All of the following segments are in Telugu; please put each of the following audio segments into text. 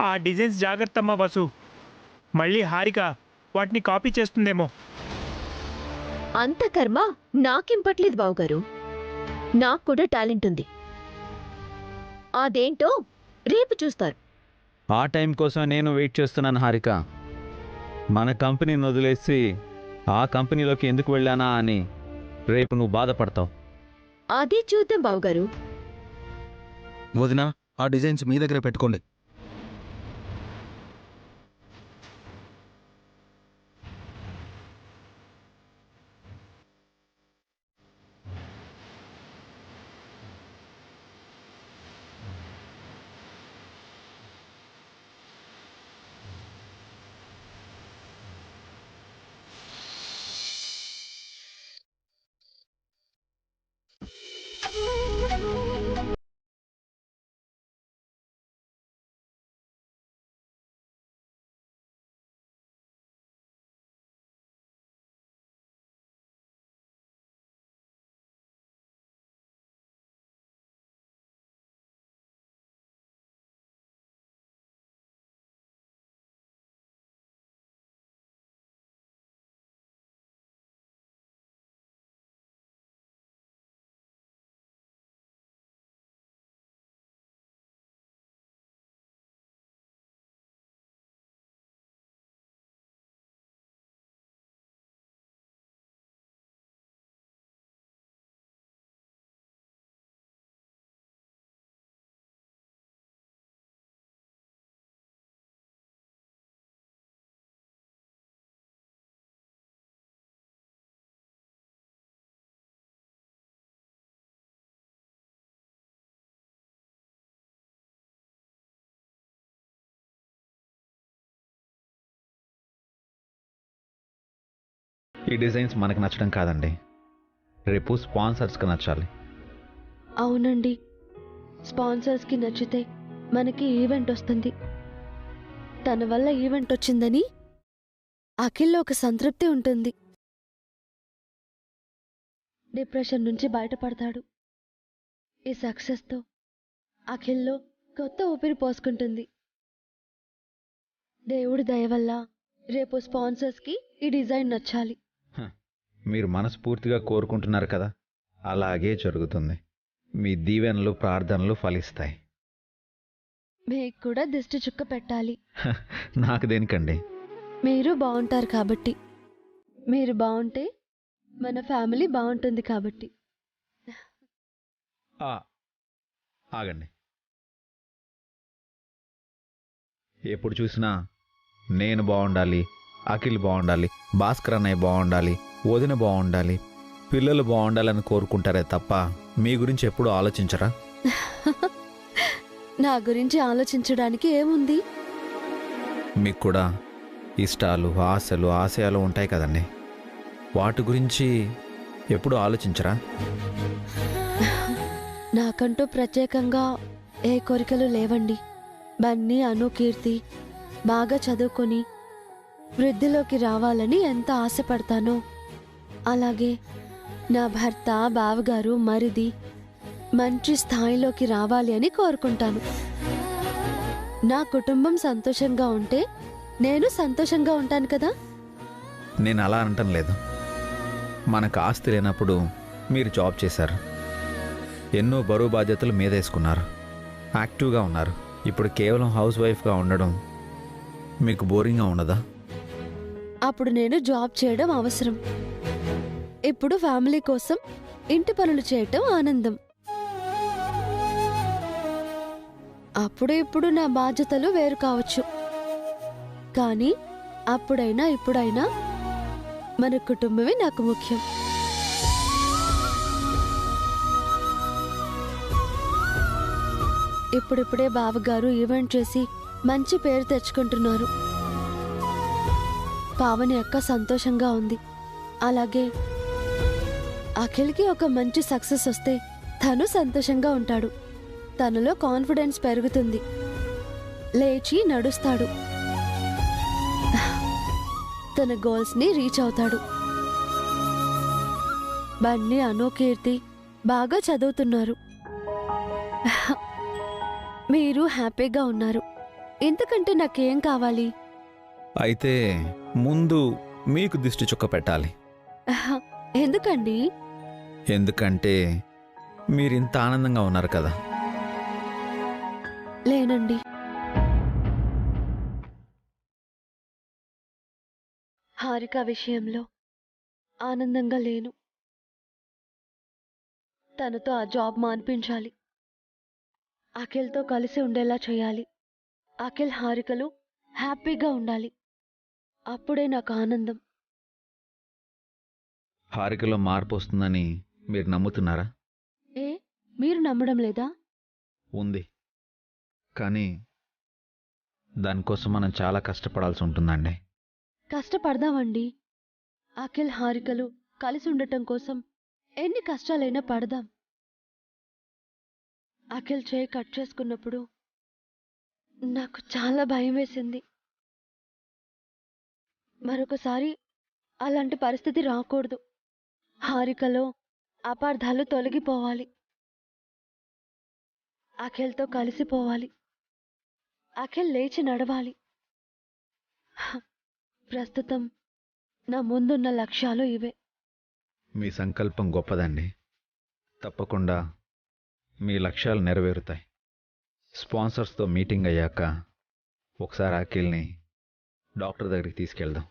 ఆ డిజైన్స్ జాగ్రత్తమ్మా వసు. మళ్ళీ హారిక వాటిని కాపీ చేస్తుందేమో. అంత కర్మ నాకింపట్లేదు బావుగారు. నాకు కూడా టాలెంట్ ఉంది. అదేంటో రేపు చూస్తారు. ఆ టైం కోసం నేను వెయిట్ చేస్తున్నాను హారిక. మన కంపెనీని వదిలేసి ఆ కంపెనీలోకి ఎందుకు వెళ్ళానా అని రేపు నువ్వు బాధపడతావు. అదే చూద్దాం బావుగారు. వదినా, ఆ డిజైన్స్ మీ దగ్గర పెట్టుకోండి. ఈ డిజైన్స్ మనకు నచ్చడం కాదండి, రేపు స్పాన్సర్స్కి నచ్చాలి. అవునండి, స్పాన్సర్స్కి నచ్చితే మనకి ఈవెంట్ వస్తుంది. తన వల్ల ఈవెంట్ వచ్చిందని అఖిల్లో ఒక సంతృప్తి ఉంటుంది. డిప్రెషన్ నుంచి బయటపడతాడు. ఈ సక్సెస్తో అఖిల్లో కొత్త ఊపిరి పోసుకుంటుంది. దేవుడి దయ వల్ల రేపు స్పాన్సర్స్కి ఈ డిజైన్ నచ్చాలి. మీరు మనస్ఫూర్తిగా కోరుకుంటున్నారు కదా, అలాగే జరుగుతుంది. మీ దీవెనలు ప్రార్థనలు ఫలిస్తాయి. మీకు కూడా దిష్టి చుక్క పెట్టాలి. నాకు దేనికండి? మీరు బాగుంటారు కాబట్టి. మీరు బాగుంటే మన ఫ్యామిలీ బాగుంటుంది కాబట్టి. ఆగండి. ఎప్పుడు చూసినా నేను బాగుండాలి, అఖిల్ బాగుండాలి, భాస్కర్ అన్నయ్య బాగుండాలి, వదిన బాగుండాలి, పిల్లలు బాగుండాలని కోరుకుంటారే తప్ప మీ గురించి ఎప్పుడు ఆలోచించరా? నా గురించి ఆలోచించడానికి ఏముంది? మీకు కూడా ఇష్టాలు, ఆశలు, ఆశయాలు ఉంటాయి కదండి. వాటి గురించి ఎప్పుడు ఆలోచించరా? నాకంటూ ప్రత్యేకంగా ఏ కోరికలు లేవండి. బన్నీ, అను, కీర్తి బాగా చదువుకొని వృద్ధిలోకి రావాలని ఎంత ఆశపడతానో, అలాగే నా భర్త, బావగారు, మరిది మంచి స్థాయిలోకి రావాలి అని కోరుకుంటాను. నా కుటుంబం సంతోషంగా ఉంటే నేను సంతోషంగా ఉంటాను కదా. నేను అలా అనటం లేదు. మనకు ఆస్తి లేనప్పుడు మీరు జాబ్ చేశారు, ఎన్నో బరువు బాధ్యతలు మీదేసుకున్నారు, యాక్టివ్గా ఉన్నారు. ఇప్పుడు కేవలం హౌస్ వైఫ్గా ఉండడం మీకు బోరింగ్గా ఉండదా? అప్పుడు నేను జాబ్ చేయడం అవసరం. ఇప్పుడు ఫ్యామిలీ కోసం ఇంటి పనులు చేయటం ఆనందం. అప్పుడు ఇప్పుడు నా బాధ్యతలు వేరు కావచ్చు, కానీ అప్పుడైనా ఇప్పుడైనా మన కుటుంబమే నాకు ముఖ్యం. ఇప్పుడిప్పుడే బావగారు ఈవెంట్ చేసి మంచి పేరు తెచ్చుకుంటున్నారు. పావని అక్క సంతోషంగా ఉంది. అలాగే అఖిల్కి ఒక మంచి సక్సెస్ వస్తే తను సంతోషంగా ఉంటాడు. తనలో కాన్ఫిడెన్స్ పెరుగుతుంది, లేచి నడుస్తాడు, తన గోల్స్ని రీచ్ అవుతాడు. బన్నీ, అను, కీర్తి బాగా చదువుతున్నారు. మీరు హ్యాపీగా ఉన్నారు. ఇంతకంటే నాకేం కావాలి? అయితే ముందు మీకు దిష్టి చుక్క పెట్టాలి. ఎందుకండి? ఎందుకంటే మీరింత ఆనందంగా ఉన్నారు కదా. లేనండి. హారిక విషయంలో ఆనందంగా లేను. తనతో ఆ జాబ్ మాన్పించాలి. అఖిల్తో కలిసి ఉండేలా చేయాలి. అఖిల్ హారికలు హ్యాపీగా ఉండాలి. అప్పుడే నాకు ఆనందం. హారికలో మార్పు వస్తుందని మీరు నమ్ముతున్నారా? ఏ, మీరు నమ్మడం లేదా? ఉంది, కానీ దానికోసం మనం చాలా కష్టపడాల్సి ఉంటుందండి. కష్టపడదామండి. అఖిల్ హారికలు కలిసి ఉండటం కోసం ఎన్ని కష్టాలైనా పడదాం. అఖిల్ చేయి కట్ చేసుకున్నప్పుడు నాకు చాలా భయం వేసింది. మరొకసారి అలాంటి పరిస్థితి రాకూడదు. హారికలో అపార్థాలు తొలగిపోవాలి. అఖిల్తో కలిసిపోవాలి. అఖిల్ లేచి నడవాలి. ప్రస్తుతం నా ముందున్న లక్ష్యాలు ఇవే. మీ సంకల్పం గొప్పదండి. తప్పకుండా మీ లక్ష్యాలు నెరవేరుతాయి. స్పాన్సర్స్తో మీటింగ్ అయ్యాక ఒకసారి అఖిల్ని డాక్టర్ దగ్గరికి తీసుకెళ్దాం.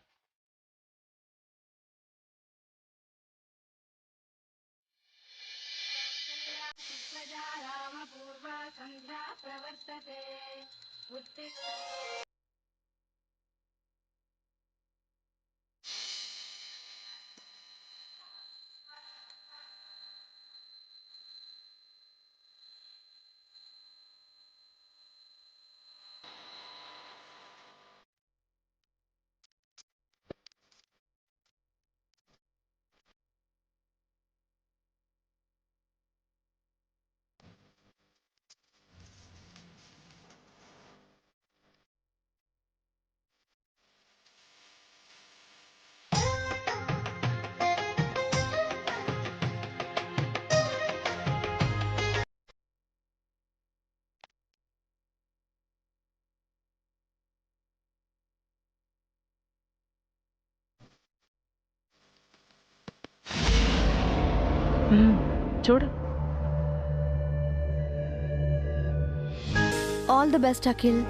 చూడు. All the best Akhil.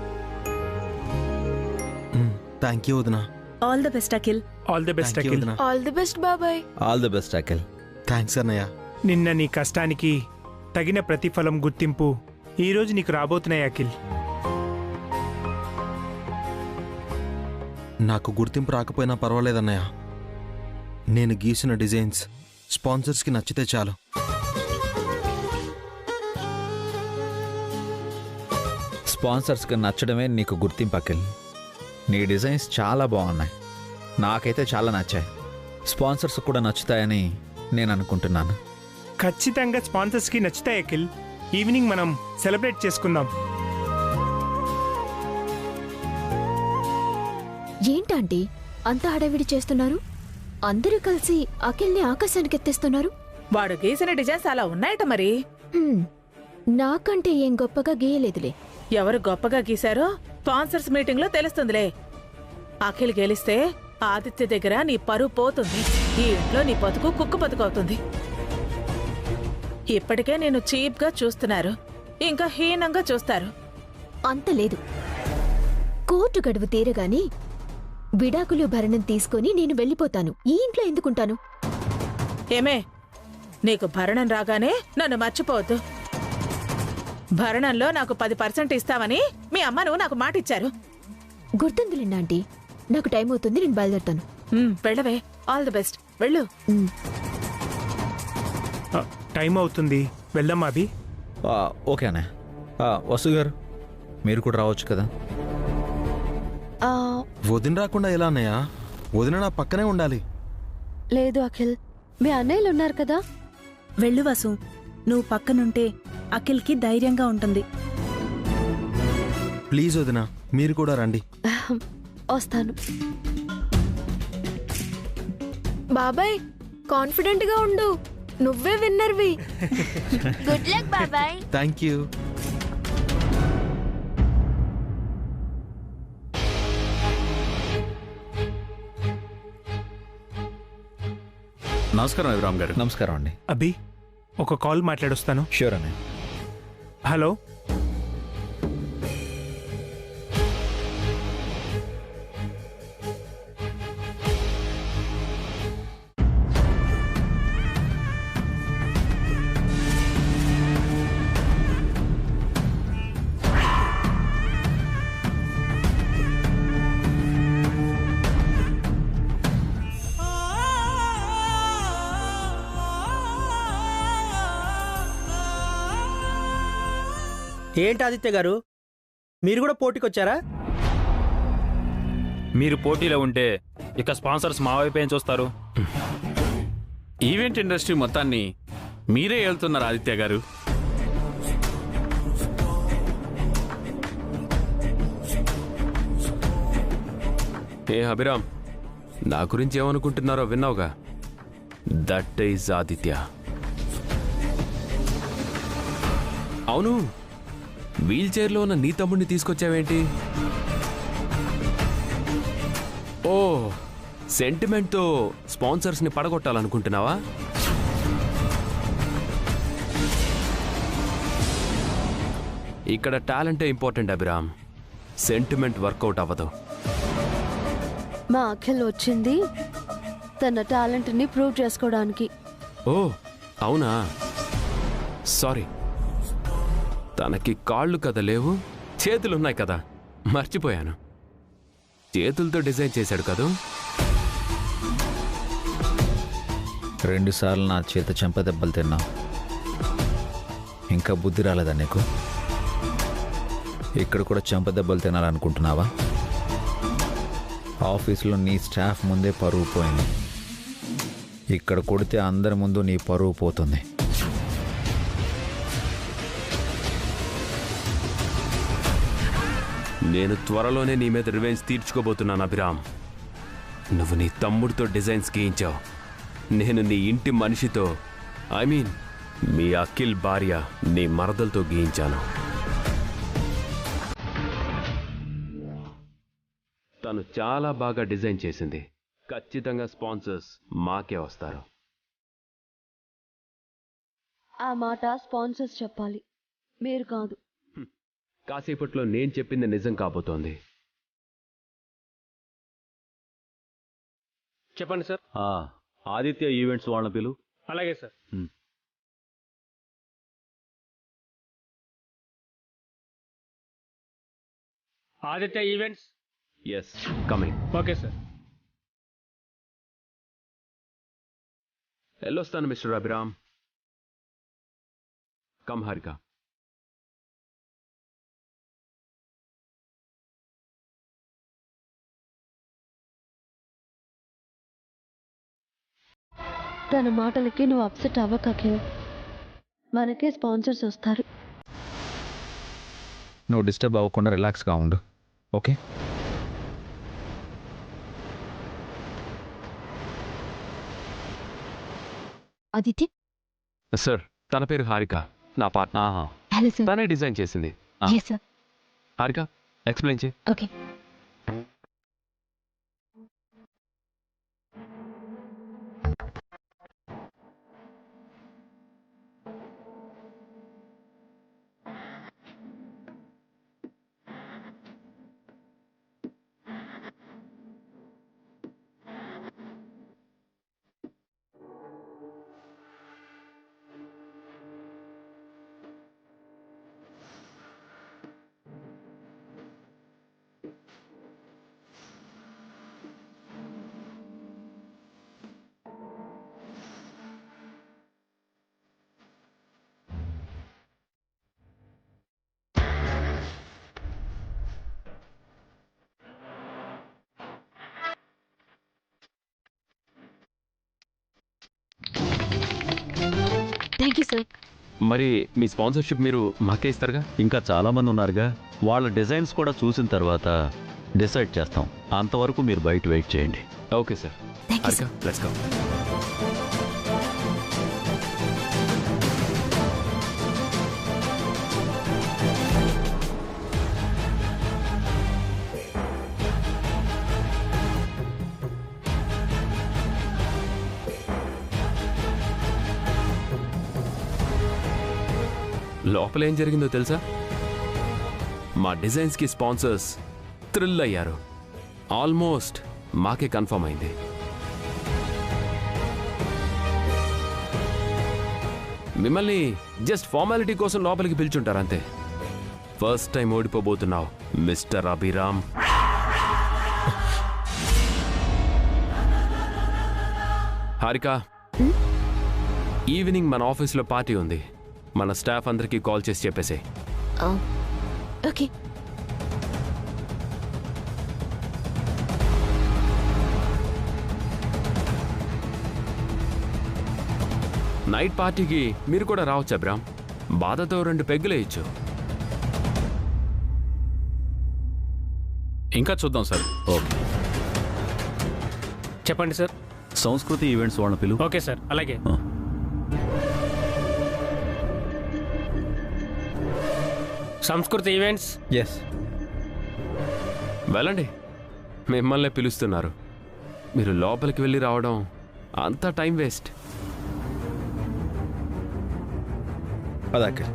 Thank you వదినా. All the best Akhil. All the best Thank you, Akhil. వదినా. ఆల్ ది బెస్ట్ బాబాయ్. All the best Akhil. Thanks అన్నయ్య. నిన్న నీ కష్టానికి తగిన ప్రతిఫలం గుర్తింపు ఈరోజు నీకు రాబోతున్నాయి అఖిల్. నాకు గుర్తింపు రాకపోయినా పర్వాలేదన్నయ్య. నేను గీసిన డిజైన్స్ స్పాన్సర్స్కి నచ్చితే చాలు. స్పాన్సర్స్కి నచ్చడమే నీకు గుర్తింపు అఖిల్. నీ డిజైన్స్ చాలా బాగున్నాయి. నాకైతే చాలా నచ్చాయి. స్పాన్సర్స్ కూడా నచ్చుతాయని నేను అనుకుంటున్నాను. ఖచ్చితంగా స్పాన్సర్స్కి నచ్చుతాయి అఖిల్. ఈవినింగ్ మనం సెలబ్రేట్ చేసుకుందాం. ఏంటండి అంత హడావిడి చేస్తున్నారు? అందరూ కలిసి అఖిల్ని ఆకాశానికి ఎత్తేస్తున్నారు. వాడు గీసిన డిజైన్స్ అలా ఉన్నాయట మరి. హ్మ్, నాకంటే ఏం గొప్పగా గీయలేదులే. ఎవరు గొప్పగా గీశారో స్పాన్సర్స్ మీటింగ్ లో తెలుస్తుందిలే. అఖిల్ గెలిస్తే ఆదిత్య దగ్గర నీ పరువు పోతుంది. ఈ ఇంట్లో నీ బతుకు కుక్క బతుకవుతుంది. ఇప్పటికే నేను చీప్ గా చూస్తున్నారు, ఇంకా హీనంగా చూస్తారు. అంత లేదు. కోర్టు గడువు తీరగాని విడాకులు భరణం తీసుకొని నేను వెళ్ళిపోతాను. ఈ ఇంట్లో ఎందుకుంటాను? ఏమే, నీకు భరణం రాగానే నన్ను మర్చిపోవద్దు. భరణంలో నాకు 10% ఇస్తావని మీ అమ్మ నువ్వు నాకు మాటిచ్చారు. గుర్తుందిలేండి ఆంటీ. నాకు టైం అవుతుంది, నేను బయలుదేరుతాను. వెళ్ళవే. All the best. వెళ్ళు. టైం అవుతుంది, వెళ్దాం అభి. ఓకే అనే. వసు గారు మీరు కూడా రావచ్చు కదా. వదిన రాకుండా ఎలా అన్నయ్య? వదిన నా పక్కనే ఉండాలి. లేదు అఖిల్, మీ అన్నయ్యలు ఉన్నారు కదా. వెళ్ళు వసు, నువ్వు పక్కనుంటే అఖిల్కి ధైర్యంగా ఉంటుంది. ప్లీజ్ వదిన, మీరు కూడా రండి. వస్తాను. బాబాయ్, కాన్ఫిడెంట్ గా ఉండు. నువ్వే విన్నర్వి. గుడ్ లక్ బాబాయ్. Thank you. నమస్కారం అభిరామ్ గారు. నమస్కారం అండి. అభి, ఒక కాల్ మాట్లాడొస్తాను. ష్యూర్ అండి. హలో. ఏంటి ఆదిత్య గారు, మీరు కూడా పోటీకొచ్చారా? మీరు పోటీలో ఉంటే ఇక స్పాన్సర్స్ మా వైపు ఏం చూస్తారు? ఈవెంట్ ఇండస్ట్రీ మొత్తాన్ని మీరే వెళ్తున్నారు ఆదిత్య గారు. ఏ అభిరామ్, నా గురించి ఏమనుకుంటున్నారో విన్నావుగా. That is Aditya. అవును, వీల్ చైర్లో ఉన్న నీ తమ్ముడిని తీసుకొచ్చావేంటి? ఓ, సెంటిమెంట్తో స్పాన్సర్స్ని పడగొట్టాలనుకుంటున్నావా? ఇక్కడ టాలెంటే ఇంపార్టెంట్ అభిరామ్, సెంటిమెంట్ వర్కౌట్ అవ్వదు. మా అఖిల్ వచ్చింది తన టాలెంట్ని ప్రూవ్ చేసుకోవడానికి. ఓ అవునా, సారీ. తనకి కాళ్ళు కదా లేవు, చేతులున్నాయి కదా, మర్చిపోయాను. చేతులతో డిజైన్ చేశాడు కదూ. 2 సార్లు నా చేత చెంపదెబ్బలు తిన్నావు, ఇంకా బుద్ధి రాలేదా నీకు? ఇక్కడ కూడా చెంపదెబ్బలు తినాలనుకుంటున్నావా? ఆఫీసులో నీ స్టాఫ్ ముందే పరువు పోయింది, ఇక్కడ కొడితే అందరి ముందు నీ పరువు పోతుంది. నేను త్వరలోనే నీ మీద రివెంజ్ తీర్చుకోబోతున్నాను అభిరామ్. నువ్వు నీ తమ్ముడితో డిజైన్స్ గీయించావు, నేను నీ ఇంటి మనిషితో, ఐ మీన్ మీ అఖిల్ భార్య నీ మరదలతో గీయించాను. తను చాలా బాగా డిజైన్ చేసింది. ఖచ్చితంగా స్పాన్సర్స్ మాకే వస్తారు. ఆ మాట స్పాన్సర్స్ చెప్పాలి, మీరు కాదు. కాసేపట్లో నేను చెప్పింది నిజం కాబోతోంది. చెప్పండి సార్. ఆదిత్య ఈవెంట్స్ వాళ్ళ పిలు. అలాగే sir. Aditya events. Yes, coming. Okay sir. వెళ్ళొస్తాను మిస్టర్ అభిరామ్. కమ్ హారిక. తన మాటలకి నువ్వు అప్సెట్ అవ్వక అఖిల్, మనకే స్పాన్సర్స్ వస్తారు. నువ్వు డిస్టర్బ్ అవ్వకుండా రిలాక్స్గా ఉండు, ఓకే? ఆదిత్య. సార్, తన పేరు హారిక, నా పార్ట్నర్. Hello sir. తనే డిజైన్ చేసింది. yes sir. హారిక, ఎక్స్ప్లెయిన్ చేయి. ఓకే. Thank you sir. మరి మీ స్పాన్సర్షిప్ మీరు మాకే ఇస్తారుగా? ఇంకా చాలామంది ఉన్నారుగా, వాళ్ళ డిజైన్స్ కూడా చూసిన తర్వాత డిసైడ్ చేస్తాం. అంతవరకు మీరు బయట వెయిట్ చేయండి. Okay sir. Thank you sir. Let's go. లోపల ఏం జరిగిందో తెలుసా? మా డిజైన్స్కి స్పాన్సర్స్ థ్రిల్ అయ్యారు. ఆల్మోస్ట్ మాకే కన్ఫర్మ్ అయింది. మిమ్మల్ని జస్ట్ ఫార్మాలిటీ కోసం లోపలికి పిలుచుంటారు అంతే. ఫస్ట్ టైం ఓడిపోబోతున్నావు మిస్టర్ అభిరామ్. హారిక, ఈవినింగ్ మన ఆఫీస్లో పార్టీ ఉంది. మన స్టాఫ్ అందరికీ కాల్ చేసి చెప్పేసే. ఓకే. నైట్ పార్టీకి మీరు కూడా రావచ్చు అబ్రామ్. బాధతో 2 పెగ్గులే ఇచ్చు. ఇంకా చూద్దాం సార్. ఓకే, చెప్పండి సార్. సంస్కృతి ఈవెంట్స్ వాళ్ళని పిలువు. ఓకే సార్, అలాగే. సంస్కృతి ఈవెంట్స్. ఎస్, వెళ్ళండి, మిమ్మల్ని పిలుస్తున్నారు. మీరు లోపలికి వెళ్ళి రావడం అంతా టైం వేస్ట్. అదాకే.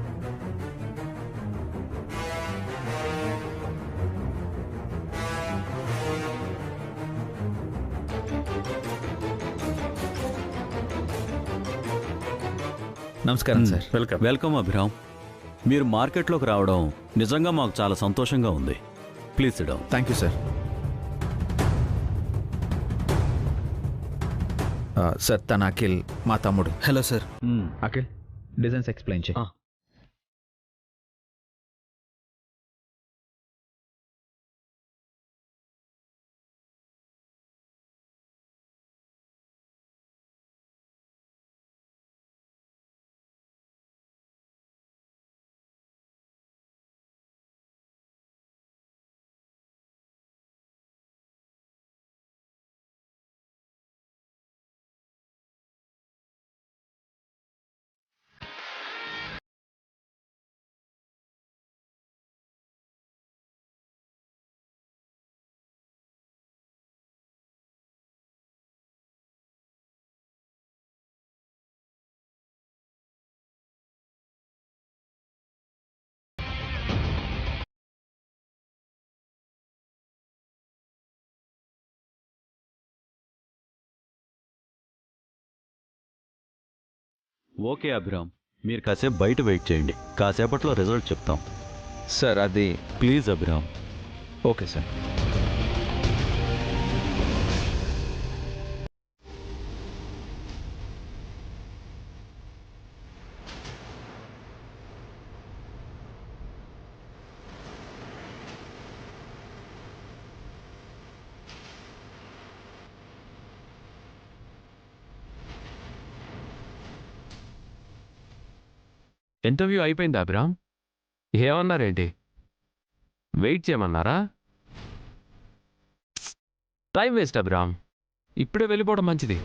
నమస్కారం సార్. వెల్కమ్ అభిరామ్. మీరు మార్కెట్లోకి రావడం నిజంగా మాకు చాలా సంతోషంగా ఉంది. Please SIT down. Thank you sir. Sir, తన అఖిల్ మా తమ్ముడు. Hello sir. Akhil, designs explain చేయి. ఓకే అభిరామ్, మీరు కాసేపు బయట వెయిట్ చేయండి. కాసేపట్లో రిజల్ట్ చెప్తాం. సార్, అది please Abhiram. Okay sir. Interview అయిపోయింది అభిరామ్. ఏమన్నారేంటి? వెయిట్ చేయమన్నారా? టైం వేస్ట్ అభిరామ్, ఇప్పుడే వెళ్ళిపోవడం మంచిది.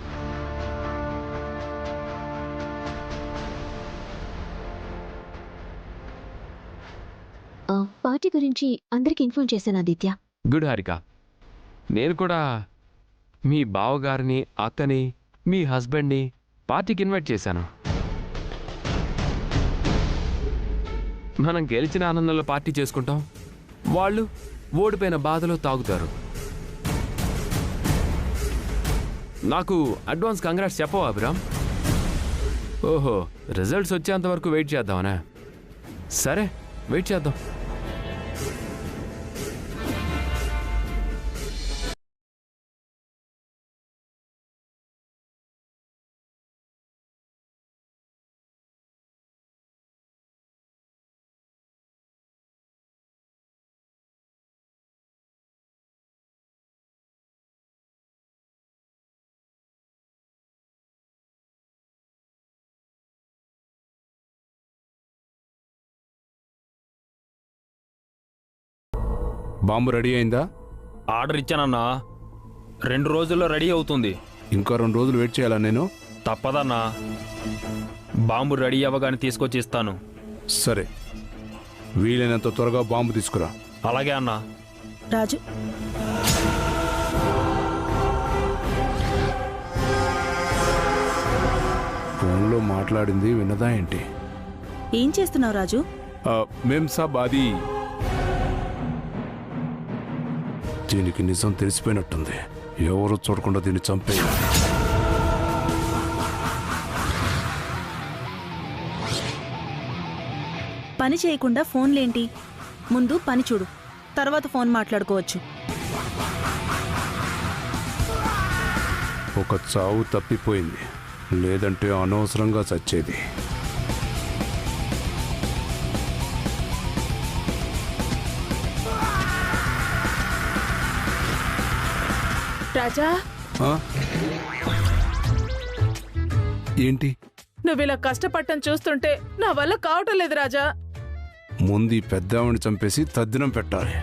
పార్టీ గురించి అందరికి ఇన్ఫార్మ్ చేశాను ఆదిత్య. గుడ్ హారిక. నేను కూడా మీ బావగారిని, అక్కని, మీ హస్బెండ్ని పార్టీకి ఇన్వైట్ చేశాను. మనం గెలిచిన ఆనందంలో పార్టీ చేసుకుంటాం, వాళ్ళు ఓడిపోయిన బాధలో తాగుతారు. నాకు అడ్వాన్స్ కంగ్రాట్స్ చెప్పవా అభిరామ్? ఓహో, రిజల్ట్స్ వచ్చేంత వరకు వెయిట్ చేద్దామనా? సరే, వెయిట్ చేద్దాం. బాంబు రెడీ అయిందా? ఆర్డర్ ఇచ్చానన్నా, 2 రోజుల్లో రెడీ అవుతుంది. ఇంకో 2 రోజులు వెయిట్ చేయాలా నేను? తప్పదన్నా, బాంబు రెడీ అవ్వగానే తీసుకొచ్చి ఇస్తాను. సరే, వీలైనంత త్వరగా బాంబు తీసుకురా. అలాగే అన్నా. రాజు, ఫోన్లో మాట్లాడింది విన్నదా ఏంటి? ఏం చేస్తున్నావు రాజు? మేం సాబ్ అది దీనికి నిజం తెలిసిపోయినట్టుంది. ఎవరు చూడకుండా దీన్ని చంపేయాలి. పని చేయకుండా ఫోన్లేంటి? ముందు పని చూడు, తర్వాత ఫోన్ మాట్లాడుకోవచ్చు. ఒక చావు తప్పిపోయింది, లేదంటే అనవసరంగా చచ్చేది. రాజా, ఏంటి నువ్వు ఇలా కష్టపడటం చూస్తుంటే నా వల్ల కావటం లేదు రాజా. ముందు ఈ పెద్దావిని చంపేసి తద్దినం పెట్టాలి.